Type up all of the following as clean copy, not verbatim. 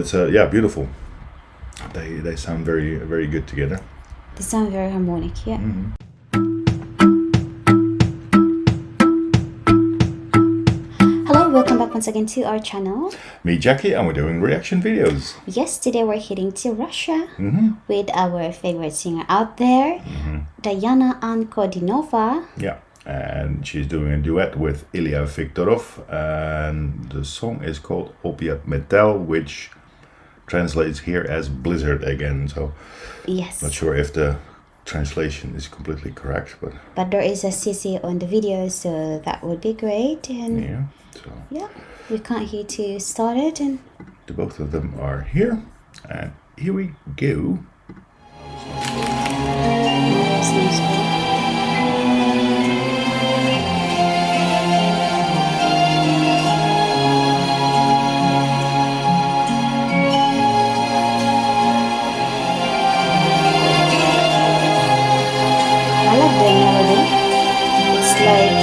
it's yeah, beautiful. They sound very good together. They sound very harmonic, yeah. Hello, welcome back once again to our channel. Me, Jacky, and we're doing reaction videos. Yes, today we're heading to Russia with our favorite singer out there, Diana Ankudinova. Yeah, and she's doing a duet with IIya Victorov, and the song is called Opiat Metal, which translates here as Blizzard again. So Yes. not sure if the translation is completely correct, But there is a CC on the video, so that would be great. And yeah. So yeah, we can't hear to start it. And the both of them are here, and here we go. Snowstorm. I like the melody. It's like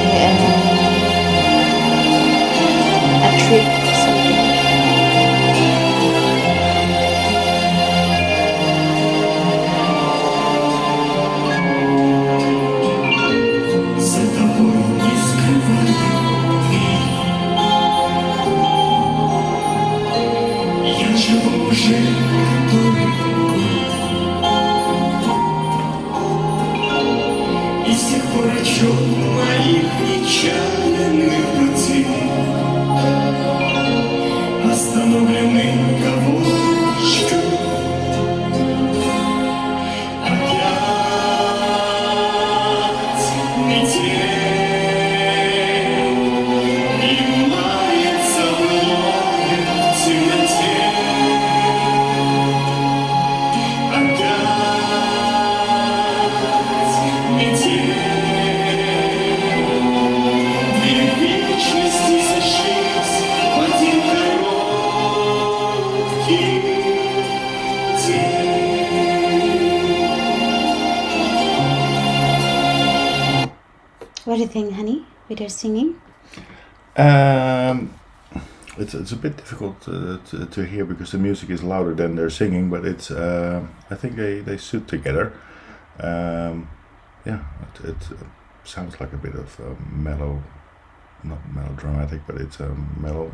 a trip or something. За тобой не скрываю я живу уже который год. И с тех пор о чем моих нечаянных путей остановлены кого ждет. Опять метель и мается вновь в темноте. Опять метель, две вечности сошлись в один короткий день. What do you think, honey, with her singing? It's a bit difficult to hear because the music is louder than they're singing, but it's I think they suit together. Yeah, it sounds like a bit of mellow, not melodramatic, but it's a mellow.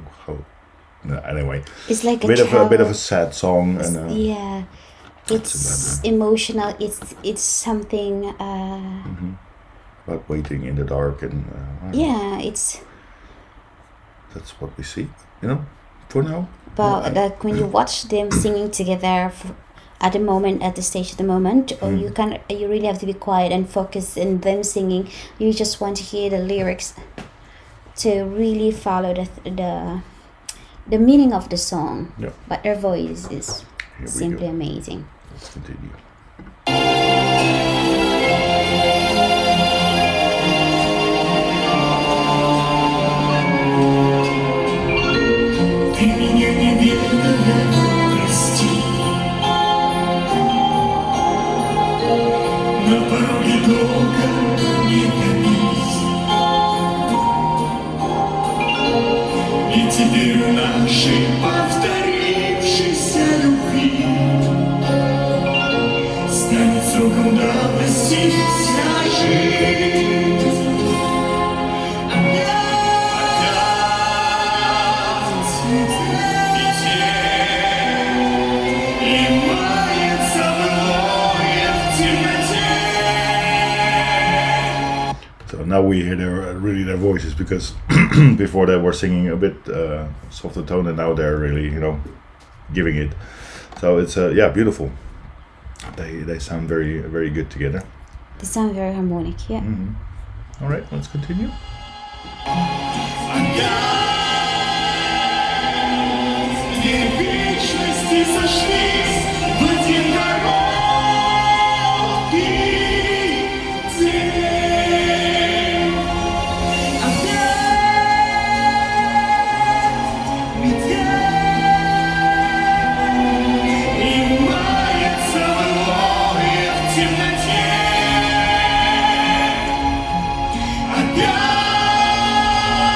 No, anyway, It's like a bit of a sad song, and yeah, it's about emotional. It's something. about waiting in the dark, and I don't know, Yeah, it's that's what we see, you know, for now. about like when you watch them singing together at the moment, at the stage at the moment, or you really have to be quiet and focus in them singing. You just want to hear the lyrics to really follow the meaning of the song. Yeah. But their voice is Here we simply go. amazing. Let's continue. Ты меня неверно прости. На пороге долго не томись. И теперь в нашей повторившейся любви станет сроком давности вся жизнь. So now we hear their voices, because before they were singing a bit softer tone, and now they're really, you know, giving it. So it's yeah, beautiful. They sound very good together. They sound very harmonic, yeah. All right, let's continue. Две вечности сошлись в один короткий день. Опять метель и мается вновь в темноте.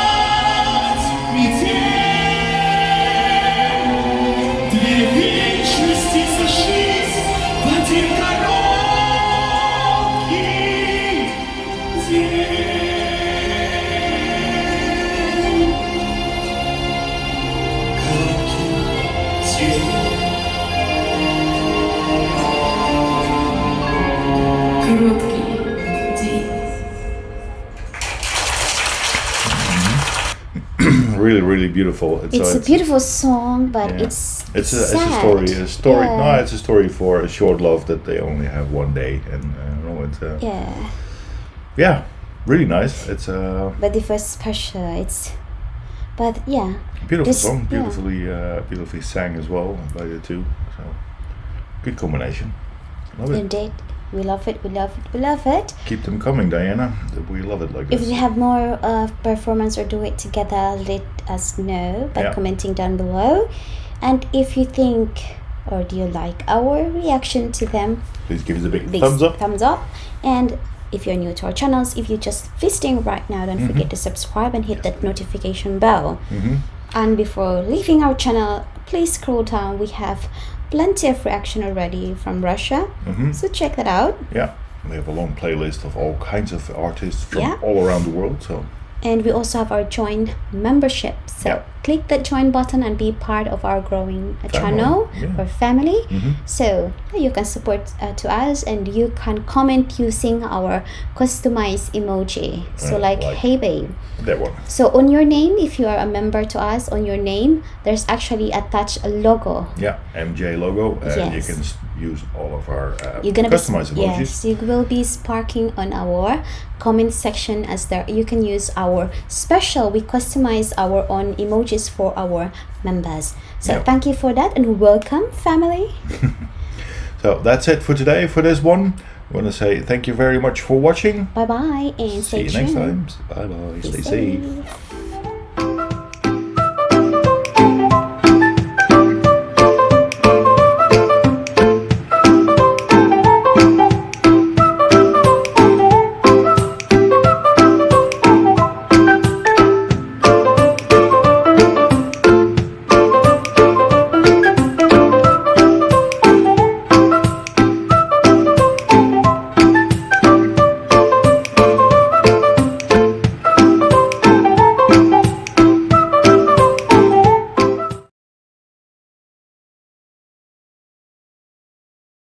Опять really, really beautiful. It's a beautiful song, but yeah. it's It's a sad. story. Yeah. No, it's a story for a short love that they only have one day, and it's Yeah, really nice. It's but it was special. But yeah, beautiful this- song, yeah. beautifully sang as well by the two. So good combination. Love it. indeed, we love it. We love it. We love it. Keep them coming, Diana. We love it like If this. you have more performance or duet together, let us know by Yeah. commenting down below. And if you think or do you like our reaction to them, Please give us a big big thumbs up. And if you're new to our channels, if you're just visiting right now, don't forget to subscribe and hit that notification bell. And before leaving our channel, please scroll down. We have plenty of reaction already from Russia, so check that out. Yeah, we have a long playlist of all kinds of artists from Yeah. all around the world. So And we also have our join membership. So Yeah. click that join button and be part of our growing channel yeah. or family. Mm-hmm. So you can support to us, and you can comment using our customized emoji. So like, hey babe. that one. So on your name, if you are a member to us, on your name, there's actually attached a logo. Yeah, MJ logo, and you Yes. can use all of our You're gonna customized be emojis. yes, you will be sparking on our comment section as there. You can use our special. We customize our own emojis for our members. So Yeah. thank you for that, and welcome, family. So that's it for today for this one. I want to say thank you very much for watching. Bye bye, and See stay you next tuned. time. Bye bye. Be Stay safe. safe.